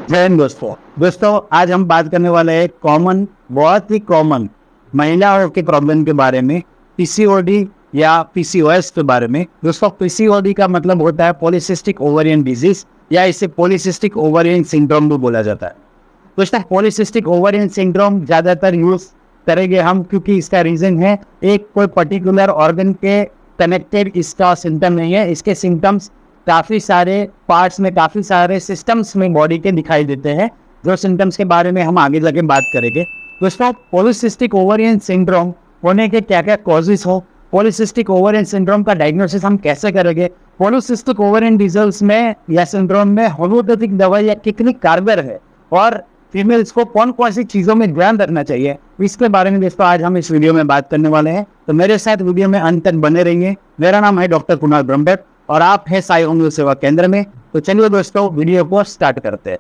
जय हिंद दोस्तों, आज हम बात करने वाले हैं बहुत ही कॉमन महिलाओं के प्रॉब्लम के बारे में, पीसीओडी या पीसीओएस के बारे में। दोस्तों, पीसीओडी का मतलब होता है पॉलीसिस्टिक ओवरियन डिजीज, या इसे पॉलीसिस्टिक ओवरियन सिंड्रोम भी बोला जाता है। दोस्तों, पॉलीसिस्टिक ओवरियन सिंड्रोम ज़्यादातर यूज करेंगे हम, क्योंकि इसका रीज़न है एक कोई पर्टिकुलर ऑर्गन के कनेक्टेड इसका सिम्टम नहीं है। इसके सिम्टम्स काफ़ी सारे पार्ट्स में, काफ़ी सारे सिस्टम्स में बॉडी के दिखाई देते हैं, जो सिम्टम्स के बारे में हम आगे जाके बात करेंगे। दोस्तों, पॉलीसिस्टिक ओवरियन सिंड्रोम होने के क्या क्या कॉजेस हो, पॉलीसिस्टिक ओवरियन सिंड्रोम का डायग्नोसिस हम कैसे करेंगे, पॉलीसिस्टिक ओवरियन डिजीज में या सिंड्रोम में होम्योपैथिक दवाई या कितनी कारगर है, और फीमेल्स को कौन कौन सी चीज़ों में ध्यान रखना चाहिए, इसके बारे में दोस्तों आज हम इस वीडियो में बात करने वाले हैं। तो मेरे साथ वीडियो में अंत तक बने रहिए। मेरा नाम है डॉक्टर कुणाल ब्रह्मभट्ट और आप हैं साई होम्यो सेवा केंद्र में। तो चलिए दोस्तों, वीडियो को स्टार्ट करते हैं।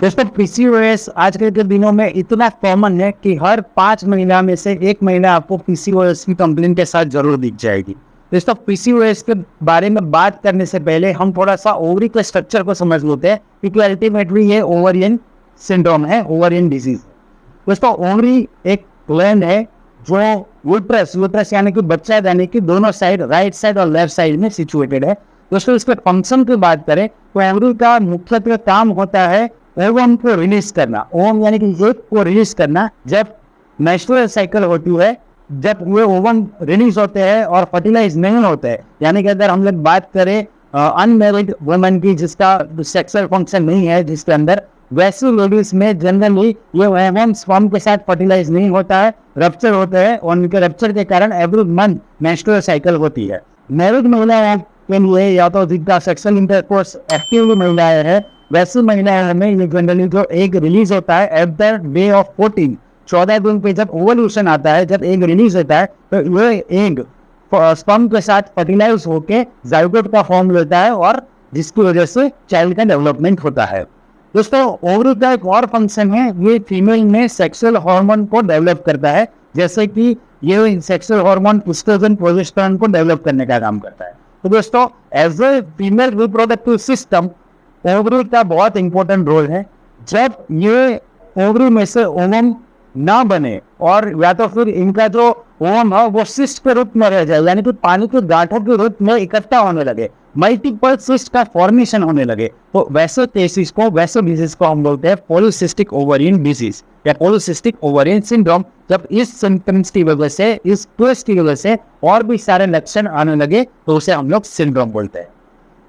दोस्तों, पीसीओएस आजकल के दिनों में इतना कॉमन है कि हर 5 महिला में से 1 महिला आपको पीसीओएस की कंप्लेंट के साथ जरूर दिख जाएगी। दोस्तों, पीसीओएस के बारे में बात करने से पहले हम थोड़ा सा ओवरी के स्ट्रक्चर को समझ लेते हैं, क्योंकि अल्टीमेटली ये ओवरियन सिंड्रोम है, ओवरियन डिजीज। दोस्तों, ओवरी एक ग्लैंड है जो यूट्रस यानी कि बच्चा दाने की दोनों साइड, राइट साइड और लेफ्ट साइड में सिचुएटेड है। दोस्तों, इसके फंक्शन की बात करें तो ओवरी का मुख्यतः काम होता है ओवम को रिलीज करना। ओवम यानी कि एग को रिलीज करना। जब मेंस्ट्रुअल साइकिल होती है, जब वो ओवम रिलीज होते हैं और फर्टिलाइज नहीं होते हैं, यानी कि अगर हम लोग बात करें अनमैरिड वुमेन की जिसका सेक्सुअल फंक्शन नहीं है जिसके अंदर, वैसे लेडीज में जनरली ये ओवम स्पर्म के साथ फर्टिलाइज नहीं होता है, रप्चर होता है, और उनके रप्चर के कारण एवरी मंथ मेंस्ट्रुअल साइकिल होती है। मैरिड महिलाएं के लिए या तो जिनका सेक्सुअल इंटरकोर्स एक्टिव महिलाएं है, वैसे महिलाएं में ये जनरली जो एग रिलीज होता है एट द डे ऑफ 14, 14 दिन पे जब ओवल्यूशन आता है, जब एग रिलीज होता है, तो ये एग स्पर्म के साथ फर्टिलाइज होके जाइगोट का फॉर्म लेता है, और जिसकी वजह से चाइल्ड का डेवलपमेंट होता है। दोस्तों, ओवरी का एक और फंक्शन है, ये फीमेल में सेक्सुअल हार्मोन को डेवलप करता है, जैसे कि ये सेक्सुअल हार्मोन एस्ट्रोजन, प्रोजेस्टेरोन को डेवलप करने का काम करता है। तो दोस्तों, as a female reproductive system ovary का बहुत इंपॉर्टेंट रोल है। जब ये ओवरी में से ओवम ना बने, और या तो फिर इनका जो ओवम है वो सिस्ट के रूप में रह जाए, यानी कि पानी के गांठों के रूप में इकट्ठा होने लगे, मल्टीपल सिस्ट का फॉर्मेशन होने लगे, तो वैसे केसेस को, वैसे डिजीज को हम बोलते हैं पॉलीसिस्टिक ओवरियन डिजीज या पॉलीसिस्टिक ओवरियन सिंड्रोम। जब इस सिम्टम्स की वजह से, इस ट्विस्ट की वजह से और भी सारे लक्षण आने लगे, तो उसे हम लोग सिंड्रोम बोलते हैं।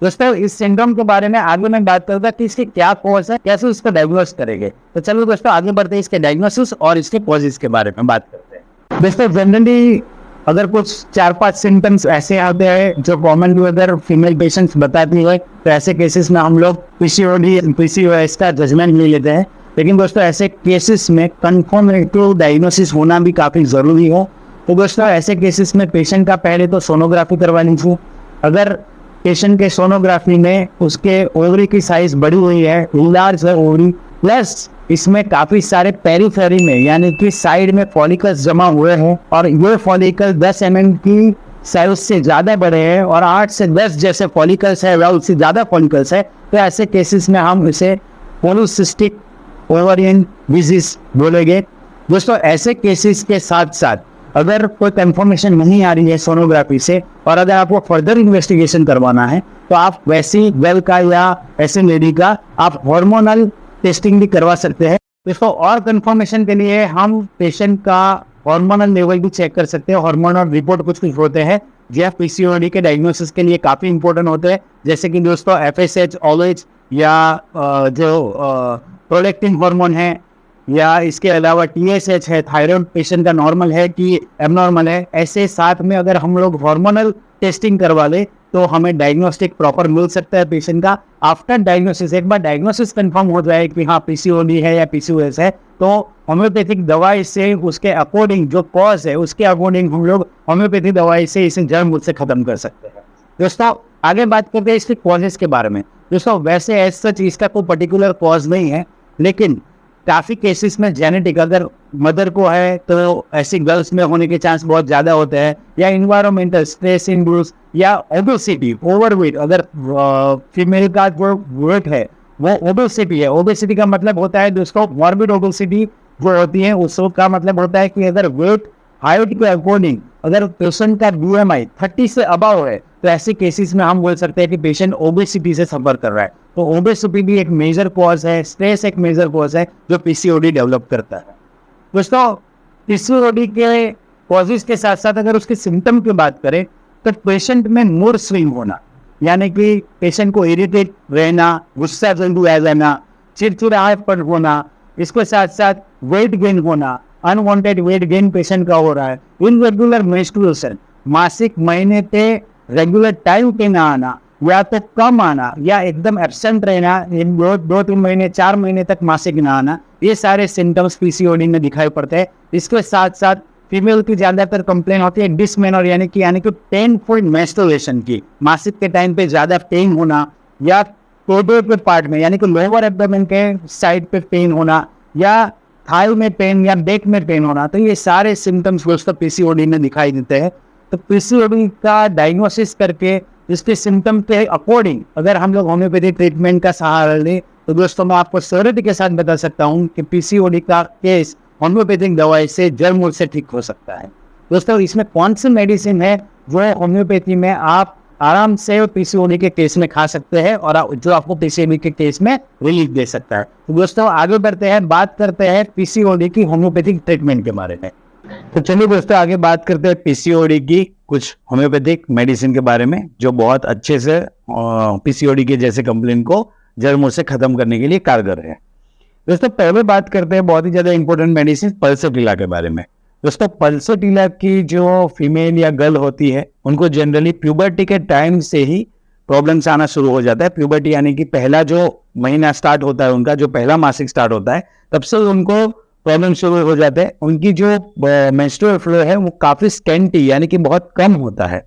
दोस्तों, इस सिंड्रोम के बारे में आगे मैं बात करूंगा कि इसके क्या कॉज है, कैसे उसको डायग्नोस करेंगे। तो चलो दोस्तों, आगे बढ़ते हैं इसके डायग्नोसिस और इसके कॉजेस के बारे में बात करते हैं। दोस्तों, जनरली अगर कुछ 4-5 सिम्टम्स ऐसे आते हैं जो कॉमनली अगर फीमेल पेशेंट्स बताती है, तो ऐसे केसेस में हम लोग पीसीओडी, पीसीओएस का जजमेंट ले लेते हैं। लेकिन दोस्तों, ऐसे केसेस में कंफर्मेटिव डायग्नोसिस होना भी काफ़ी ज़रूरी है। तो दोस्तों, ऐसे केसेस में पेशेंट का पहले तो सोनोग्राफी करवा लीजिए। अगर पेशेंट के सोनोग्राफी में उसके ओवरी की साइज बढ़ी हुई है, लार्ज है ओवरी, प्लस इसमें काफ़ी सारे पेरीफेरी में यानी कि साइड में फॉलिकल्स जमा हुए हैं, और ये फॉलिकल 10 mm की साइज से ज़्यादा बड़े हैं, और 8 से 10 जैसे फॉलिकल्स है या उससे ज़्यादा फॉलिकल्स है, तो ऐसे केसेस में हम इसे पॉलीसिस्टिक ओवरियन डिजीज बोलेंगे। दोस्तों, ऐसे केसेस के साथ साथ अगर कोई कंफर्मेशन नहीं आ रही है सोनोग्राफी से, और अगर आपको फर्दर इन्वेस्टिगेशन करवाना है, तो आप वैसी वेल का या ऐसे लेडी का आप हार्मोनल टेस्टिंग भी करवा सकते हैं। दोस्तों, और कंफर्मेशन के लिए हम पेशेंट का हार्मोनल लेवल भी चेक कर सकते हैं। हार्मोनल रिपोर्ट कुछ होते हैं जो पीसीओडी के डायग्नोसिस के लिए काफ़ी इंपॉर्टेंट होते हैं, जैसे कि दोस्तों FSH, OLH या जो प्रोलेक्टिन हार्मोन है, या इसके अलावा TSH है, थायराइड पेशेंट का नॉर्मल है कि एबनॉर्मल है। ऐसे साथ में अगर हम लोग हार्मोनल टेस्टिंग करवा ले तो हमें डायग्नोस्टिक प्रॉपर मिल सकता है पेशेंट का। आफ्टर डायग्नोसिस, एक बार डायग्नोसिस कंफर्म हो जाए कि हाँ पीसीओडी है या पीसीओएस है, तो होम्योपैथिक दवाई से उसके अकॉर्डिंग जो कॉज है उसके अकॉर्डिंग हम लोग होम्योपैथिक दवाई से इसे जड़ मूल से खत्म कर सकते हैं। दोस्तों, आगे बात करते हैं इसके कॉजेस के बारे में। दोस्तों वैसे एज सच इसका कोई पर्टिकुलर कॉज नहीं है, लेकिन काफ़ी केसेस में जेनेटिक, अगर मदर को है तो ऐसी गर्ल्स में होने के चांस बहुत ज़्यादा होते हैं, या इन्वायरमेंटल स्ट्रेस इंड्यूस, या ओबेसिटी, ओवरवेट, अगर फीमेल का जो वेट है वो ओबेसिटी है। ओबेसिटी का मतलब होता है दोस्तों मॉर्बिड ओबेसिटी जो होती है, उसका मतलब होता है कि अगर वेट हाइट के अकॉर्डिंग अगर पेशेंट का BMI 30 से अबव है तो ऐसे केसेस में हम बोल सकते हैं कि पेशेंट ओबेसिटी से सफर कर रहा है। तो ओबेसिटी भी एक मेजर कॉज है, स्ट्रेस एक मेजर कॉज है जो PCOD डेवलप करता है। दोस्तों PCOD के कॉजेज के साथ साथ अगर उसके सिम्टम की बात करें तो पेशेंट में मूड स्विंग होना, यानी कि पेशेंट को इरिटेट रहना, गुस्सा जल्दी आ जाना, चिड़चिड़ाहट होना, इसके साथ साथ वेट गेन होना, अनवांटेड वेट गेन पेशेंट का हो रहा है, इनरेगुलर मेंस्ट्रुएशन, मासिक महीने पे रेगुलर टाइम पे ना आना, या तो कम आना या एकदम एब्सेंट रहना, इन 2-3 महीने 4 महीने तक मासिक ना आना, ये सारे सिम्टम्स PCOD में दिखाई पड़ते हैं। इसके साथ साथ फीमेल की ज़्यादातर कंप्लेन होती है डिसमेनोर, यानी कि पेनफुल मेंस्ट्रुएशन की, मासिक के टाइम पे ज़्यादा पेन होना, या कोडो के पार्ट में यानी कि लोअर एब्डोमेन के साइड पे पेन होना, या थाई में पेन या बैक में पेन होना। तो ये सारे सिम्टम्स दोस्तों PCOD में दिखाई देते हैं। तो PCOD का डायग्नोसिस करके इसके सिम्टम के अकॉर्डिंग अगर हम लोग होम्योपैथिक ट्रीटमेंट का सहारा लें तो दोस्तों मैं आपको श्योरिटी के साथ बता सकता हूँ कि PCOD का केस होम्योपैथिक दवाई से जड़ मूल से ठीक हो सकता है। दोस्तों इसमें कौन सी मेडिसिन है जो होम्योपैथी में आप आराम से PCOD के केस में खा सकते हैं और जो आपको PCOD के केस में रिलीफ दे सकता है। तो दोस्तों आगे बढ़ते हैं, बात करते हैं PCOD की होम्योपैथिक ट्रीटमेंट के बारे में। तो चलिए दोस्तों आगे बात करते हैं PCOD की कुछ होम्योपैथिक मेडिसिन के बारे में जो बहुत अच्छे से PCOD के जैसे कंप्लेंट को जड़ मूल से खत्म करने के लिए कारगर है। दोस्तों पहले बात करते हैं बहुत ही ज़्यादा इंपॉर्टेंट मेडिसिन पल्सोटिला के बारे में। दोस्तों पल्सोटिला की जो फीमेल या गर्ल होती है उनको जनरली प्यूबर्टी के टाइम से ही प्रॉब्लम्स आना शुरू हो जाता है। प्यूबर्टी यानी कि पहला जो महीना स्टार्ट होता है, उनका जो पहला मासिक स्टार्ट होता है, तब से उनको प्रॉब्लम शुरू हो जाते हैं। उनकी जो मेंस्ट्रुअल फ्लो है वो काफ़ी स्कैंटी यानी कि बहुत कम होता है।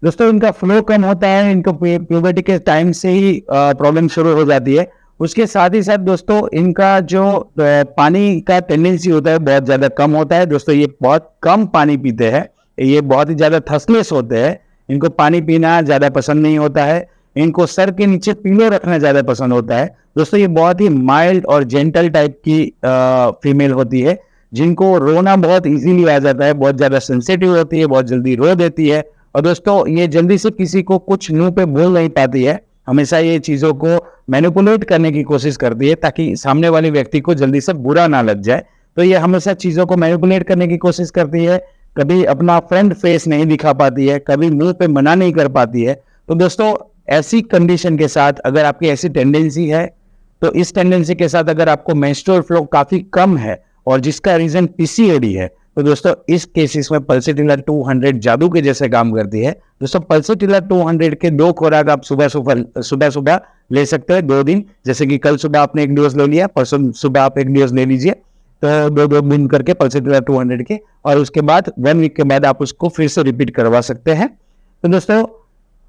दोस्तों इनका फ्लो कम होता है, इनको प्यूबर्टी के टाइम से ही प्रॉब्लम शुरू हो जाती है। उसके साथ ही साथ दोस्तों इनका जो पानी का टेंडेंसी होता है बहुत ज़्यादा कम होता है। दोस्तों ये बहुत कम पानी पीते हैं, ये बहुत ही ज़्यादा थर्स्टलेस होते हैं, इनको पानी पीना ज़्यादा पसंद नहीं होता है, इनको सर के नीचे पिलो रखना ज़्यादा पसंद होता है। दोस्तों ये बहुत ही माइल्ड और जेंटल टाइप की फीमेल होती है, जिनको रोना बहुत इजीली आ जाता है, बहुत ज़्यादा सेंसिटिव होती है, बहुत जल्दी रो देती है। और दोस्तों ये जल्दी से किसी को कुछ मुंह पे बोल नहीं पाती है, हमेशा ये चीज़ों को मैनिपुलेट करने की कोशिश करती है ताकि सामने वाले व्यक्ति को जल्दी से बुरा ना लग जाए। तो ये हमेशा चीज़ों को मैनिपुलेट करने की कोशिश करती है, कभी अपना फ्रंट फेस नहीं दिखा पाती है, कभी मुंह पे मना नहीं कर पाती है। तो दोस्तों ऐसी कंडीशन के साथ अगर आपकी ऐसी टेंडेंसी है, तो इस टेंडेंसी के साथ अगर आपको मेंस्ट्रुअल फ्लो काफ़ी कम है और जिसका रीज़न PCOD है, तो दोस्तों इस केसेस में पल्सोटिला 200 जादू के जैसे काम करती है। दोस्तों पल्सोटिला 200 के 2 खुराक आप सुबह सुबह ले सकते हैं 2 दिन, जैसे कि कल सुबह आपने 1 डोज ले लिया, परसों सुबह आप 1 डोज ले लीजिए, तो 2 दिन करके पल्सोटिला 200 के, और उसके बाद 1 वीक के बाद आप उसको फिर से रिपीट करवा सकते हैं। तो दोस्तों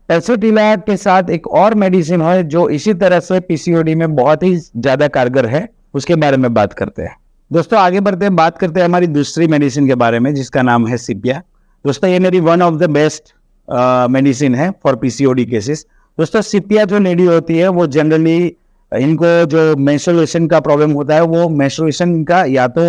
पल्सोटिला के साथ एक और मेडिसिन है जो इसी तरह से PCOD में बहुत ही ज़्यादा कारगर है, उसके बारे में बात करते हैं। दोस्तों आगे बढ़ते हैं, बात करते हैं हमारी दूसरी मेडिसिन के बारे में जिसका नाम है सिपिया। दोस्तों ये मेरी one of the best medicine है फॉर PCOD केसेस। दोस्तों सिपिया जो लेडी होती है वो जनरली इनको जो मेंस्ट्रुएशन का प्रॉब्लम होता है वो मेंस्ट्रुएशन का या तो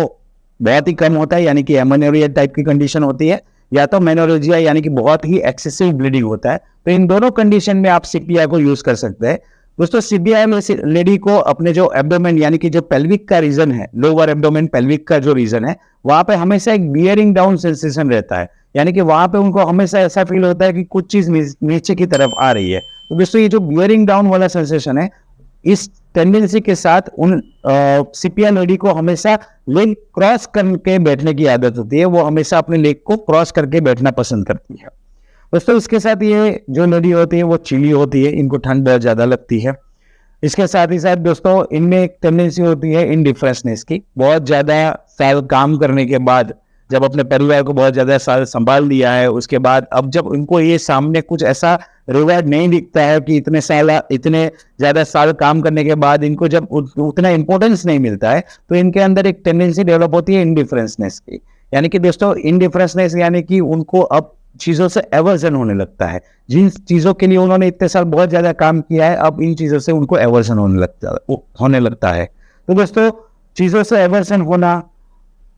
बहुत ही कम होता है यानी कि एमेनोरिया टाइप की कंडीशन होती है, या तो मेनोरेजिया यानी कि बहुत ही एक्सेसिव ब्लीडिंग होता है। तो इन दोनों कंडीशन में आप सिपिया को यूज कर सकते हैं। दोस्तों सिपिया में लेडी को अपने जो एब्डोमेन यानी कि जो पेल्विक का रीजन है, लोअर एब्डोमेन पेल्विक का जो रीजन है, वहां पे हमेशा एक बियरिंग डाउन सेंसेशन रहता है, यानी कि वहां पे उनको हमेशा ऐसा फील होता है कि कुछ चीज नीचे की तरफ आ रही है। तो दोस्तों ये जो बियरिंग डाउन वाला सेंसेशन है, इस टेंडेंसी के साथ उन सिपिया लेडी को हमेशा लेग क्रॉस करके बैठने की आदत होती है, वो हमेशा अपने लेग को क्रॉस करके बैठना पसंद करती है। दोस्तों उसके साथ ये जो लेडी होती है वो चिली होती है, इनको ठंड बहुत ज़्यादा लगती है। इसके साथ ही साथ दोस्तों इनमें एक टेंडेंसी होती है इनडिफरेंसनेस की, बहुत ज़्यादा साल काम करने के बाद जब अपने परिवार को बहुत ज्यादा साल संभाल लिया है, उसके बाद अब जब उनको ये सामने कुछ ऐसा रिवॉर्ड नहीं दिखता है कि इतने ज्यादा साल काम करने के बाद इनको जब उतना इंपॉर्टेंस नहीं मिलता है, तो इनके अंदर एक टेंडेंसी डेवलप होती है इंडिफरेंसनेस की। यानी कि दोस्तों इंडिफरेंसनेस यानी कि उनको अब चीजों से एवर्जन होने लगता है। जिन चीजों के लिए उन्होंने इतने साल बहुत ज्यादा काम किया है, अब इन चीजों से उनको एवर्जन होने लगता है। तो दोस्तों चीजों से एवर्जन होना,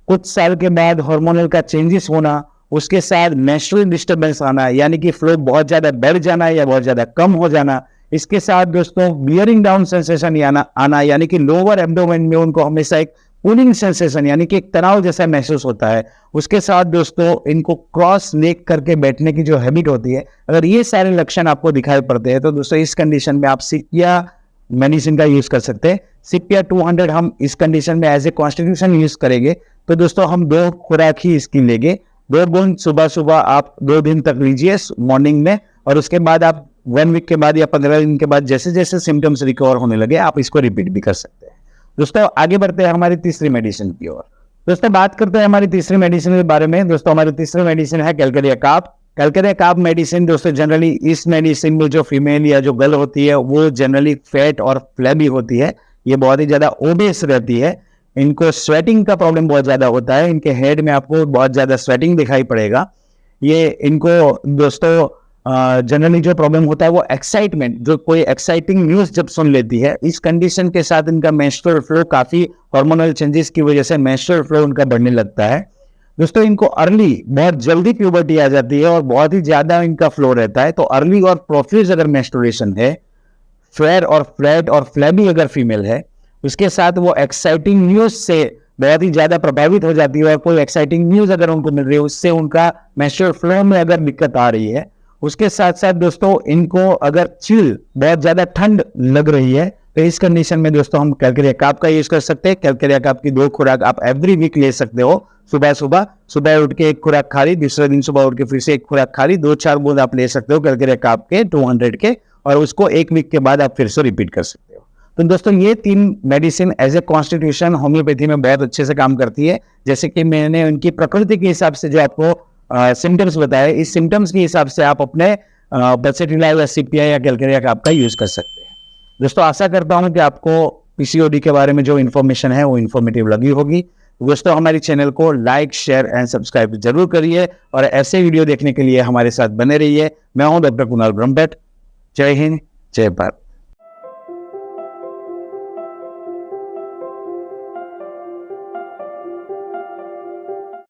कुछ साल के बाद हार्मोनल का चेंजेस होना, उसके साथ मेंस्ट्रुअल डिस्टर्बेंस आना, यानी कि फ्लो बहुत ज्यादा बढ़ जाना या बहुत ज्यादा कम हो जाना, इसके साथ दोस्तों बियरिंग डाउन सेंसेशन आना, यानी कि लोअर एब्डोमेन में उनको हमेशा एक पुलिंग सेंसेशन यानी कि एक तनाव जैसा महसूस होता है। उसके साथ दोस्तों इनको क्रॉस नेक करके बैठने की जो हैबिट होती है, अगर ये सारे लक्षण आपको दिखाई पड़ते हैं तो दोस्तों इस कंडीशन में आप सिपिया मेडिसिन का यूज कर सकते हैं। सिपिया 200 हम इस कंडीशन में एज ए कॉन्स्टिट्यूशन यूज करेंगे। तो दोस्तों हम 2 खुराक ही इसकी लेंगे। 2 बूंद सुबह सुबह आप 2 दिन तक लीजिए मॉर्निंग में, और उसके बाद आप 1 वीक के बाद या 15 दिन के बाद जैसे जैसे सिम्टम्स रिकवर होने लगे आप इसको रिपीट भी कर सकते हैं। दोस्तों आगे बढ़ते हैं हमारी तीसरी मेडिसिन की ओर। दोस्तों बात करते हैं हमारी तीसरी मेडिसिन के बारे में। दोस्तों हमारी तीसरी मेडिसिन है Calcarea carb. Calcarea carb medicine दोस्तों जनरली इस मेडिसिन में जो फीमेल या जो गर्ल होती है वो जनरली फैट और फ्लैबी होती है। ये बहुत ही ज्यादा ओबेस रहती है। इनको स्वेटिंग का प्रॉब्लम बहुत ज्यादा होता है। इनके हेड में आपको बहुत ज्यादा स्वेटिंग दिखाई पड़ेगा। ये इनको दोस्तों जनरली जो प्रॉब्लम होता है वो एक्साइटमेंट, जो कोई एक्साइटिंग न्यूज जब सुन लेती है, इस कंडीशन के साथ इनका मेंस्ट्रुअल फ्लो काफी हार्मोनल चेंजेस की वजह से मेंस्ट्रुअल फ्लो उनका बढ़ने लगता है। दोस्तों इनको अर्ली बहुत जल्दी प्यूबर्टी आ जाती है और बहुत ही ज्यादा इनका फ्लो रहता है। तो अर्ली और प्रोफ्यूज अगर मेंस्ट्रुएशन है, फेयर और फ्लैट और फ्लैबी अगर फीमेल है, उसके साथ वो एक्साइटिंग न्यूज से बहुत ही ज्यादा प्रभावित हो जाती है और कोई एक्साइटिंग न्यूज अगर उनको मिल रही है उससे उनका मेंस्ट्रुअल फ्लो में अगर दिक्कत आ रही है, उसके साथ साथ दोस्तों इनको अगर चिल बहुत ज्यादा ठंड लग रही है, तो इस कंडीशन में दोस्तों हम कैलकेरिया कार्ब का यूज कर सकते हैं। कैलकेरिया कार्ब की 2 खुराक आप एवरी वीक ले सकते हो। सुबह उठ के 1 खुराक खा ली, दूसरे दिन सुबह उठ के फिर से 1 खुराक खा ली, 2-4 बूंद आप ले सकते हो कैलकेरिया कार्ब के 200 के, और उसको 1 वीक के बाद आप फिर से रिपीट कर सकते हो। तो दोस्तों ये 3 medicine as a constitution homoeopathy में बहुत अच्छे से काम करती है। जैसे कि मैंने उनकी प्रकृति के हिसाब से जो आपको सिम्टम्स बताए, इस सिम्टम्स के हिसाब से आप अपने बसेटिलाइल या सिपिया या कैलकेरिया कार्ब का यूज कर सकते हैं। दोस्तों आशा करता हूं कि आपको पीसीओडी के बारे में जो इन्फॉर्मेशन है वो इन्फॉर्मेटिव लगी होगी। दोस्तों हमारे चैनल को लाइक, शेयर एंड सब्सक्राइब जरूर करिए और ऐसे वीडियो देखने के लिए हमारे साथ बने रहिए। मैं हूं डॉक्टर कुणाल ब्रह्मभट्ट। जय हिंद, जय भारत।